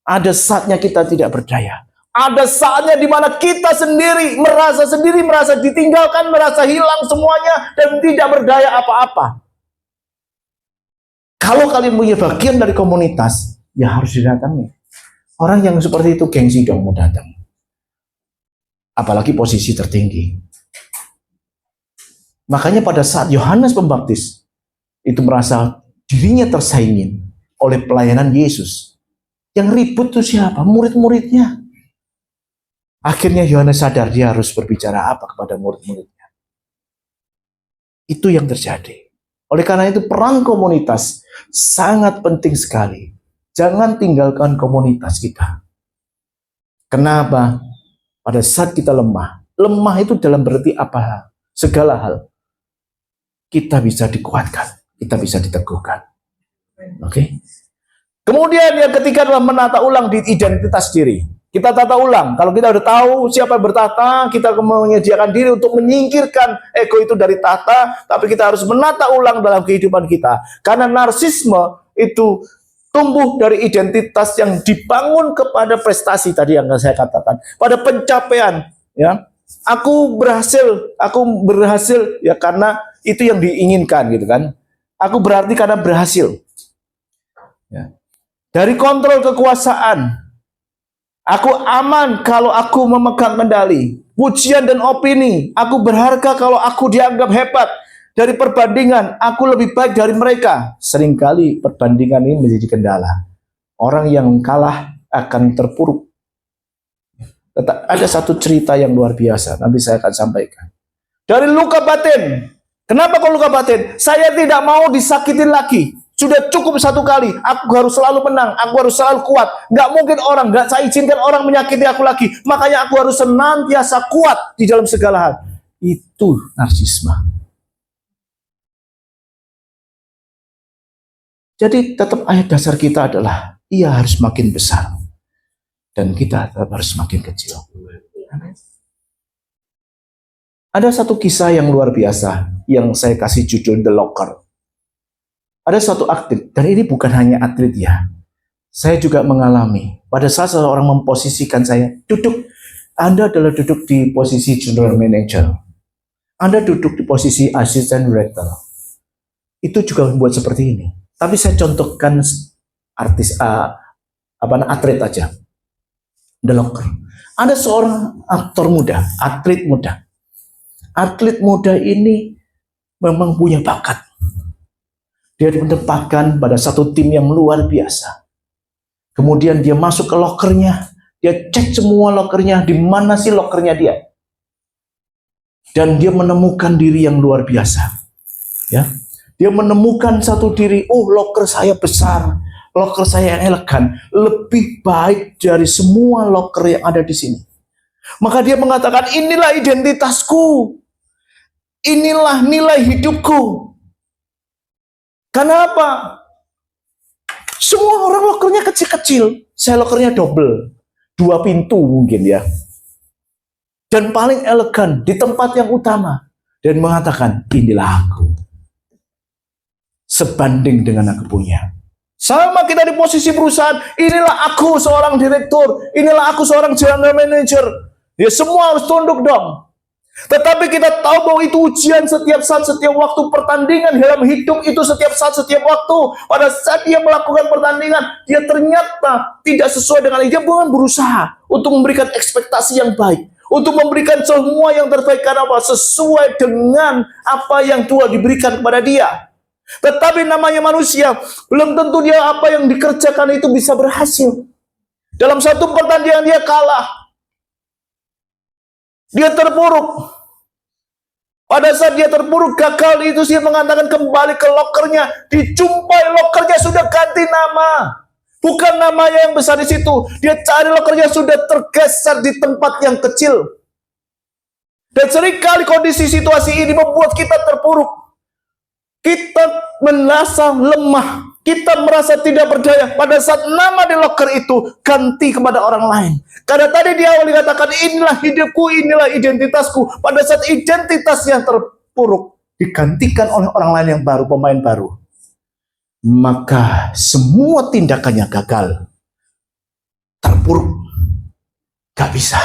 Ada saatnya kita tidak berdaya. Ada saatnya di mana kita sendiri, merasa ditinggalkan, merasa hilang semuanya, dan tidak berdaya apa-apa. Kalau kalian punya bagian dari komunitas, ya harus didatangi. Orang yang seperti itu gengsi dong mau datang. Apalagi posisi tertinggi. Makanya pada saat Yohanes Pembaptis itu merasa dirinya tersaingin oleh pelayanan Yesus. Yang ribut itu siapa? Murid-muridnya. Akhirnya Yohanes sadar dia harus berbicara apa kepada murid-muridnya. Itu yang terjadi. Oleh karena itu peran komunitas sangat penting sekali. Jangan tinggalkan komunitas kita. Kenapa? Pada saat kita lemah. Lemah itu dalam berarti apa? Segala hal. Kita bisa dikuatkan. Kita bisa diteguhkan. Oke? Kemudian yang ketiga adalah menata ulang di identitas diri. Kita tata ulang. Kalau kita udah tahu siapa yang bertahta, kita menyediakan diri untuk menyingkirkan ego itu dari tahta. Tapi kita harus menata ulang dalam kehidupan kita. Karena narsisme itu tumbuh dari identitas yang dibangun kepada prestasi tadi yang saya katakan, pada pencapaian, ya. Aku berhasil ya karena itu yang diinginkan gitu kan. Aku berarti karena berhasil. Ya. Dari kontrol kekuasaan. Aku aman kalau aku memegang kendali. Pujian dan opini. Aku berharga kalau aku dianggap hebat. Dari perbandingan, aku lebih baik dari mereka. Seringkali perbandingan ini menjadi kendala. Orang yang kalah akan terpuruk. Ada satu cerita yang luar biasa, nanti saya akan sampaikan. Dari luka batin. Kenapa kok luka batin? Saya tidak mau disakitin lagi. Sudah cukup satu kali. Aku harus selalu menang. Aku harus selalu kuat. Nggak mungkin orang, nggak saya izinkan orang menyakiti aku lagi. Makanya aku harus senantiasa kuat di dalam segala hal. Itu narsisme. Jadi tetap ayat dasar kita adalah ia harus makin besar dan kita tetap harus makin kecil. Ada satu kisah yang luar biasa yang saya kasih judul The Locker. Ada suatu atlet, dan ini bukan hanya atlet ya. Saya juga mengalami pada saat seseorang memposisikan saya duduk. Anda adalah duduk di posisi general manager. Anda duduk di posisi assistant director. Itu juga membuat seperti ini. Tapi saya contohkan atlet aja. The Locker. Ada seorang aktor muda, atlet muda. Atlet muda ini memang punya bakat. Dia ditempatkan pada satu tim yang luar biasa. Kemudian dia masuk ke lokernya, dia cek semua lokernya, di mana sih lokernya dia. Dan dia menemukan diri yang luar biasa. Ya. Dia menemukan satu diri, oh loker saya besar, loker saya yang elegan, lebih baik dari semua loker yang ada di sini. Maka dia mengatakan, inilah identitasku, inilah nilai hidupku. Kenapa? Semua orang lokernya kecil-kecil, saya lokernya double, 2 pintu mungkin ya. Dan paling elegan di tempat yang utama. Dan mengatakan, inilah aku. Sebanding dengan aku punya. Sama kita di posisi perusahaan, inilah aku seorang direktur, inilah aku seorang general manager. Ya semua harus tunduk dong. Tetapi kita tahu bahwa itu ujian setiap saat, setiap waktu. Pertandingan dalam hidup itu setiap saat, setiap waktu. Pada saat dia melakukan pertandingan, dia ternyata tidak sesuai dengan dia bukan berusaha untuk memberikan ekspektasi yang baik, untuk memberikan semua yang terbaik karena apa? Sesuai dengan apa yang Tuhan diberikan kepada dia. Tetapi namanya manusia, belum tentu dia apa yang dikerjakan itu bisa berhasil. Dalam satu pertandingan dia kalah. Dia terpuruk. Pada saat dia terpuruk, gagal itu dia mengatakan kembali ke lokernya. Dijumpai lokernya sudah ganti nama. Bukan namanya yang besar di situ. Dia cari lokernya sudah tergeser di tempat yang kecil. Dan seringkali kondisi situasi ini membuat kita terpuruk. Kita merasa lemah, kita merasa tidak berdaya pada saat nama di loker itu ganti kepada orang lain. Karena tadi di awal dikatakan inilah hidupku, inilah identitasku. Pada saat identitas yang terpuruk digantikan oleh orang lain yang baru, pemain baru, maka semua tindakannya gagal, terpuruk, gak bisa.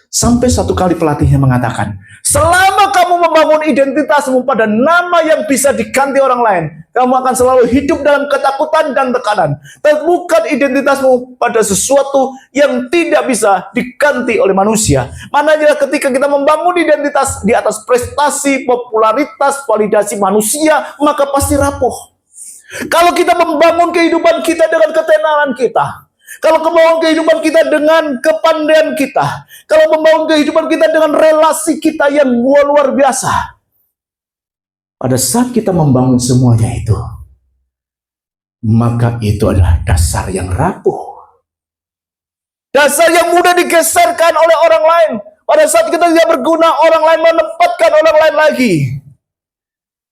Sampai satu kali pelatihnya mengatakan, selama kamu membangun identitasmu pada nama yang bisa diganti orang lain, kamu akan selalu hidup dalam ketakutan dan tekanan. Temukan identitasmu pada sesuatu yang tidak bisa diganti oleh manusia. Manakala ketika kita membangun identitas di atas prestasi, popularitas, validasi manusia, maka pasti rapuh. Kalau kita membangun kehidupan kita dengan ketenaran kita, kalau membangun kehidupan kita dengan kepandaian kita, kalau membangun kehidupan kita dengan relasi kita yang luar biasa, pada saat kita membangun semuanya itu, maka itu adalah dasar yang rapuh. Dasar yang mudah digeserkan oleh orang lain. Pada saat kita tidak berguna, orang lain menempatkan orang lain lagi.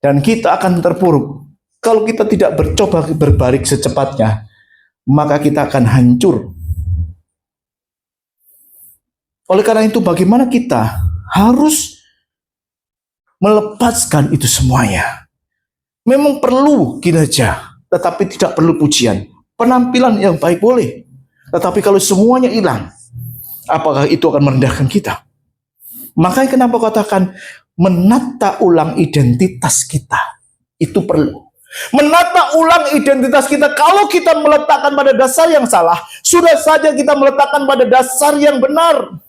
Dan kita akan terpuruk. Kalau kita tidak bercoba berbalik secepatnya, maka kita akan hancur. Oleh karena itu, bagaimana kita harus melepaskan itu semuanya? Memang perlu kinerja, tetapi tidak perlu pujian. Penampilan yang baik boleh, tetapi kalau semuanya hilang, apakah itu akan merendahkan kita? Makanya kenapa katakan menata ulang identitas kita itu perlu. Menata ulang identitas kita. Kalau kita meletakkan pada dasar yang salah, sudah saja kita meletakkan pada dasar yang benar,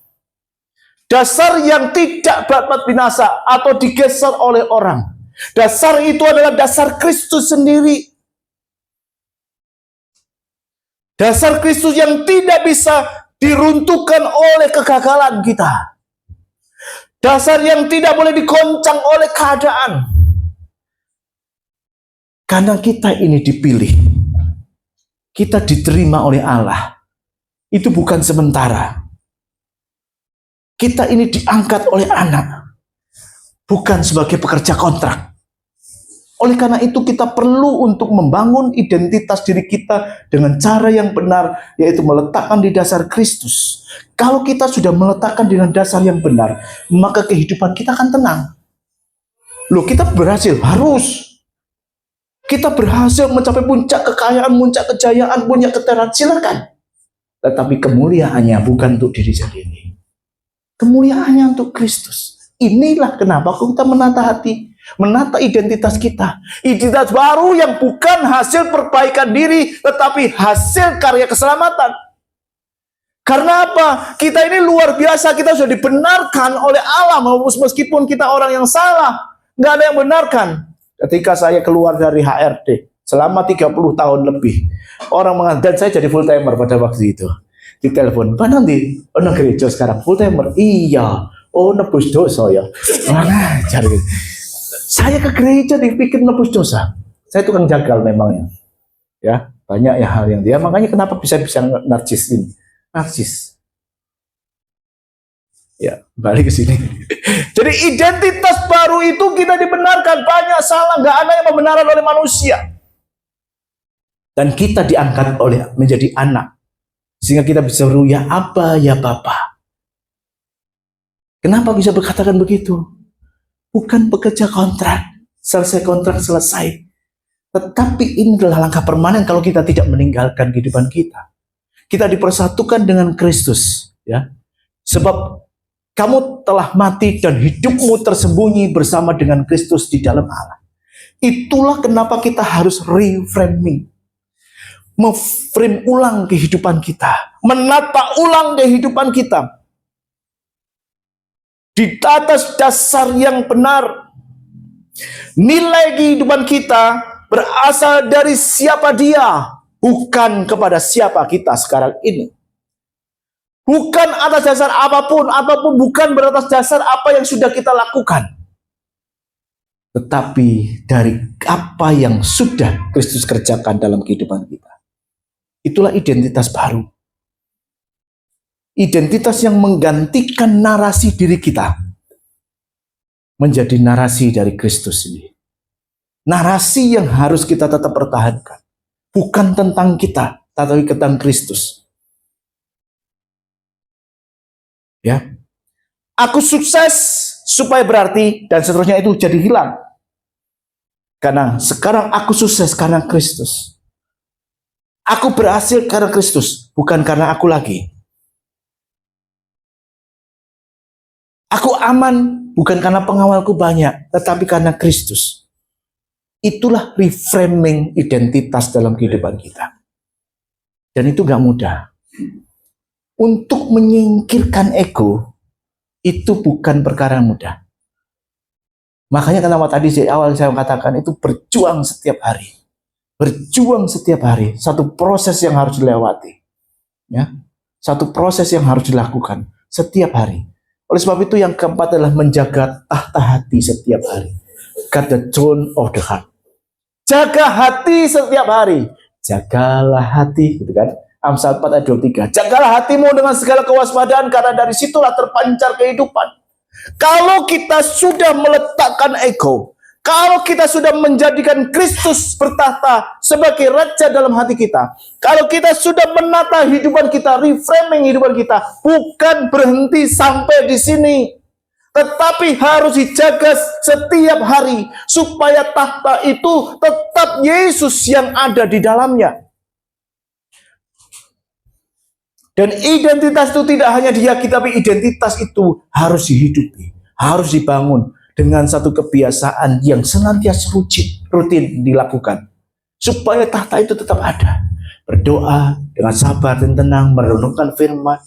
dasar yang tidak dapat binasa atau digeser oleh orang. Dasar itu adalah dasar Kristus sendiri. Dasar Kristus yang tidak bisa diruntuhkan oleh kegagalan kita. Dasar yang tidak boleh dikoncang oleh keadaan. Karena kita ini dipilih. Kita diterima oleh Allah. Itu bukan sementara. Kita ini diangkat oleh anak. Bukan sebagai pekerja kontrak. Oleh karena itu kita perlu untuk membangun identitas diri kita dengan cara yang benar, yaitu meletakkan di dasar Kristus. Kalau kita sudah meletakkan dengan dasar yang benar, maka kehidupan kita akan tenang. Loh, kita berhasil, harus. Kita berhasil mencapai puncak kekayaan, puncak kejayaan, puncak keterangan, silakan. Tetapi kemuliaannya bukan untuk diri sendiri. Kemuliaannya untuk Kristus. Inilah kenapa kita menata hati, menata identitas kita. Identitas baru yang bukan hasil perbaikan diri, tetapi hasil karya keselamatan. Karena apa? Kita ini luar biasa, kita sudah dibenarkan oleh Allah, meskipun kita orang yang salah. Nggak ada yang benarkan. Ketika saya keluar dari HRD, selama 30 tahun lebih, orang mengatakan, dan saya jadi full timer pada waktu itu. Ditelepon, Pak nanti, ono gereja sekarang full timer. Iya, oh nebus dosa ya. Mana cari? Saya ke gereja dipikir nebus dosa. Saya tukang jagal memangnya. Ya, banyak ya hal yang dia. Makanya kenapa bisa narsis ini? Narsis. Ya, balik ke sini. Jadi identitas baru itu kita dibenarkan. Banyak salah, nggak ada yang membenarkan oleh manusia. Dan kita diangkat oleh menjadi anak. Sehingga kita bisa beruya apa ya Bapa. Kenapa bisa berkatakan begitu? Bukan bekerja kontrak. Selesai kontrak, selesai. Tetapi ini adalah langkah permanen kalau kita tidak meninggalkan kehidupan kita. Kita dipersatukan dengan Kristus. Ya. Sebab kamu telah mati dan hidupmu tersembunyi bersama dengan Kristus di dalam Allah. Itulah kenapa kita harus reframing. Memframe ulang kehidupan kita. Menata ulang kehidupan kita. Di atas dasar yang benar. Nilai kehidupan kita berasal dari siapa dia. Bukan kepada siapa kita sekarang ini. Bukan atas dasar apapun, ataupun bukan beratas dasar apa yang sudah kita lakukan. Tetapi dari apa yang sudah Kristus kerjakan dalam kehidupan kita. Itulah identitas baru. Identitas yang menggantikan narasi diri kita. Menjadi narasi dari Kristus ini. Narasi yang harus kita tetap pertahankan. Bukan tentang kita, tetapi tentang Kristus. Ya, aku sukses supaya berarti dan seterusnya itu jadi hilang. Karena sekarang aku sukses karena Kristus. Aku berhasil karena Kristus, bukan karena aku lagi. Aku aman bukan karena pengawalku banyak, tetapi karena Kristus. Itulah reframing identitas dalam kehidupan kita. Dan itu gak mudah. Untuk menyingkirkan ego, itu bukan perkara mudah. Makanya kenapa tadi di awal saya katakan itu berjuang setiap hari. Berjuang setiap hari. Satu proses yang harus dilewati. Ya, satu proses yang harus dilakukan setiap hari. Oleh sebab itu yang keempat adalah menjaga tahta hati setiap hari. Guard the throne of the heart. Jaga hati setiap hari. Jagalah hati, gitu kan. Amsal 4 ayat 23. Jagalah hatimu dengan segala kewaspadaan, karena dari situlah terpancar kehidupan. Kalau kita sudah meletakkan ego, kalau kita sudah menjadikan Kristus bertahta sebagai raja dalam hati kita, kalau kita sudah menata hidupan kita, reframing hidupan kita, bukan berhenti sampai di sini, tetapi harus dijaga setiap hari supaya tahta itu tetap Yesus yang ada di dalamnya. Dan identitas itu tidak hanya diyakini, tapi identitas itu harus dihidupi, harus dibangun dengan satu kebiasaan yang senantiasa rutin dilakukan. Supaya tahta itu tetap ada. Berdoa dengan sabar dan tenang, merenungkan firman,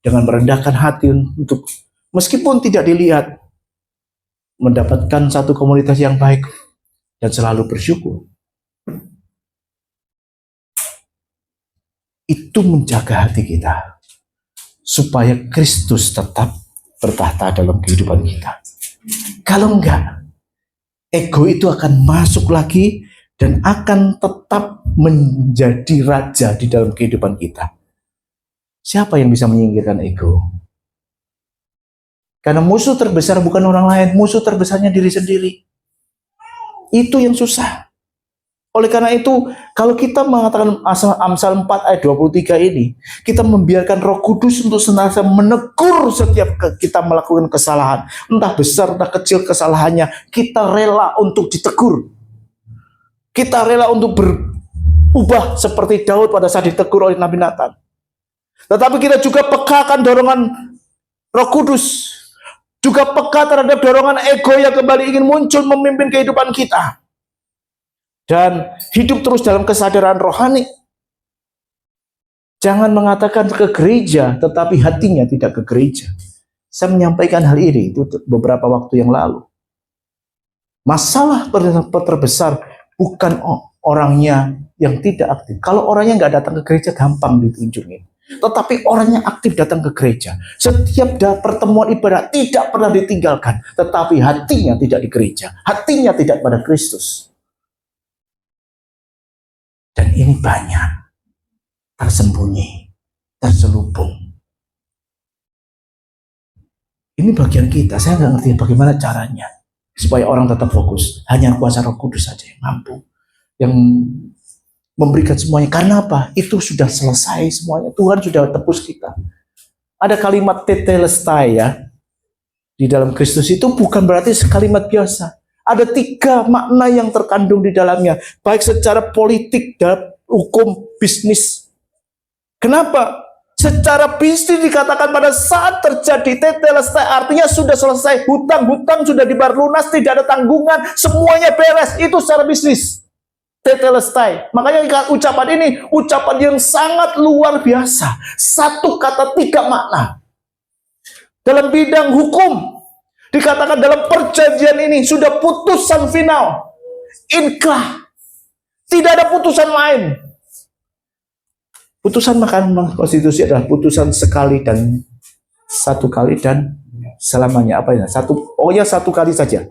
dengan merendahkan hati untuk meskipun tidak dilihat, mendapatkan satu komunitas yang baik dan selalu bersyukur. itu menjaga hati kita supaya Kristus tetap bertahta dalam kehidupan kita. Kalau enggak, ego itu akan masuk lagi dan akan tetap menjadi raja di dalam kehidupan kita. Siapa yang bisa menyingkirkan ego? Karena musuh terbesar bukan orang lain, musuh terbesarnya diri sendiri. Itu yang susah. Oleh karena itu, kalau kita mengatakan Amsal 4 ayat 23 ini, kita membiarkan Roh Kudus untuk senantiasa menegur setiap kita melakukan kesalahan. Entah besar, entah kecil kesalahannya, kita rela untuk ditegur. Kita rela untuk berubah seperti Daud pada saat ditegur oleh Nabi Nathan. Tetapi kita juga peka akan dorongan Roh Kudus. Juga peka terhadap dorongan ego yang kembali ingin muncul memimpin kehidupan kita. Dan hidup terus dalam kesadaran rohani. Jangan mengatakan ke gereja, tetapi hatinya tidak ke gereja. Saya menyampaikan hal ini itu beberapa waktu yang lalu. Masalah terbesar bukan orangnya yang tidak aktif. Kalau orangnya nggak datang ke gereja, gampang ditunjukin. Tetapi orangnya aktif datang ke gereja. Setiap pertemuan ibadah tidak pernah ditinggalkan. Tetapi hatinya tidak di gereja. Hatinya tidak pada Kristus. Dan ini banyak tersembunyi, terselubung. Ini bagian kita, saya nggak ngerti bagaimana caranya supaya orang tetap fokus. Hanya kuasa Roh Kudus saja yang mampu, yang memberikan semuanya. Karena apa? Itu sudah selesai semuanya. Tuhan sudah tebus kita. Ada kalimat tetelestai ya di dalam Kristus itu bukan berarti kalimat biasa. Ada 3 makna yang terkandung di dalamnya, baik secara politik, dalam hukum, bisnis. Kenapa? Secara bisnis dikatakan pada saat terjadi tetelestai, artinya sudah selesai, hutang-hutang sudah dibayar lunas, tidak ada tanggungan, semuanya beres. Itu secara bisnis. Tetelestai. Makanya ucapan ini ucapan yang sangat luar biasa. 1 kata 3 makna. Dalam bidang hukum dikatakan dalam perjanjian ini sudah putusan final. Inkrah. Tidak ada putusan lain. Putusan Mahkamah Konstitusi adalah putusan sekali dan 1 kali dan selamanya. Apa ya? Pokoknya 1 kali saja.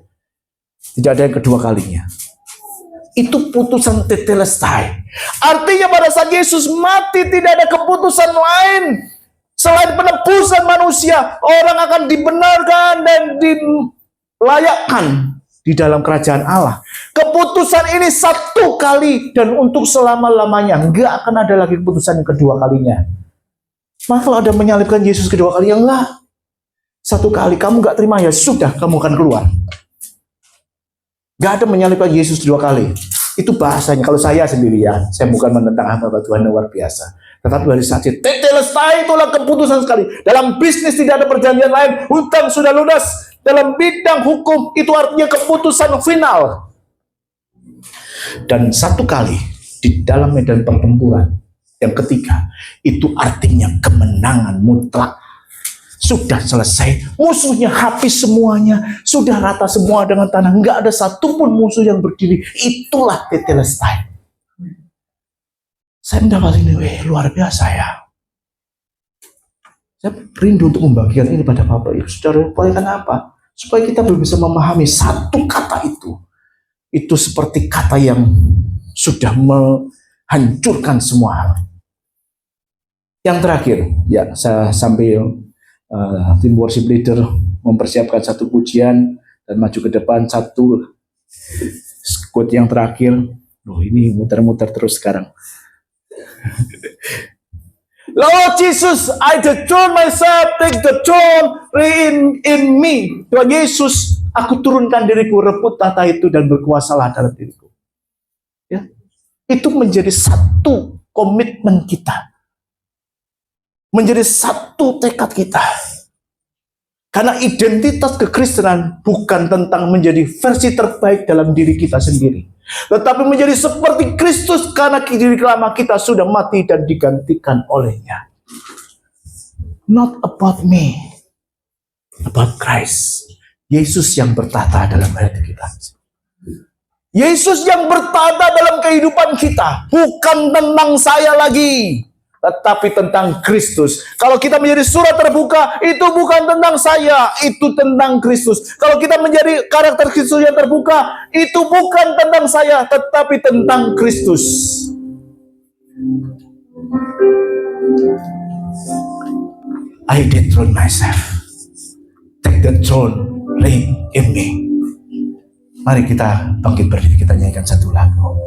Tidak ada yang kedua kalinya. Itu putusan tetelestai. Artinya pada saat Yesus mati tidak ada keputusan lain selain penebusan manusia. Orang akan dibenarkan dan dilayakkan di dalam kerajaan Allah. Keputusan ini 1 kali dan untuk selama-lamanya. Enggak akan ada lagi keputusan yang kedua kalinya. Maka kalau ada menyalibkan Yesus kedua kali, ya enggak. 1 kali kamu enggak terima, ya sudah, kamu akan keluar. Enggak ada menyalibkan Yesus 2 kali. Itu bahasanya. Kalau saya sendiri ya, saya bukan menentang hamba Tuhan yang luar biasa. Tetapi dari saat tetelestai itulah keputusan sekali. Dalam bisnis tidak ada perjanjian lain. Hutang sudah lunas. Dalam bidang hukum itu artinya keputusan final. Dan 1 kali di dalam medan pertempuran yang ketiga itu artinya kemenangan mutlak. Sudah selesai, musuhnya habis semuanya, sudah rata semua dengan tanah, nggak ada satupun musuh yang berdiri. Itulah tetelestai. Saya mendapat ini, luar biasa ya. Saya rindu untuk membagikan ini pada Bapak Ibu Saudara. Supaya kenapa? Supaya kita bisa memahami 1 kata itu. Itu seperti kata yang sudah menghancurkan semua hal. Yang terakhir, ya saya sambil tim worship leader mempersiapkan 1 pujian dan maju ke depan 1 quote yang terakhir. Loh, ini muter-muter terus sekarang. Lord Jesus, I dethrone myself, take the throne in me. Tuhan Yesus, aku turunkan diriku, rebut tahta itu dan berkuasalah dalam diriku. Ya, itu menjadi 1 komitmen kita, menjadi 1 tekad kita. Karena identitas kekristenan bukan tentang menjadi versi terbaik dalam diri kita sendiri, tetapi menjadi seperti Kristus karena diri lama kita sudah mati dan digantikan olehnya. Not about me, about Christ. Yesus yang bertata dalam hati kita. Yesus yang bertata dalam kehidupan kita. Bukan tentang saya lagi, tetapi tentang Kristus. Kalau kita menjadi surat terbuka, itu bukan tentang saya, itu tentang Kristus. Kalau kita menjadi karakter Kristus yang terbuka, itu bukan tentang saya, tetapi tentang Kristus. I dethrone myself. Take the throne, reign in me. Mari kita bangkit berdiri, kita nyanyikan satu lagu.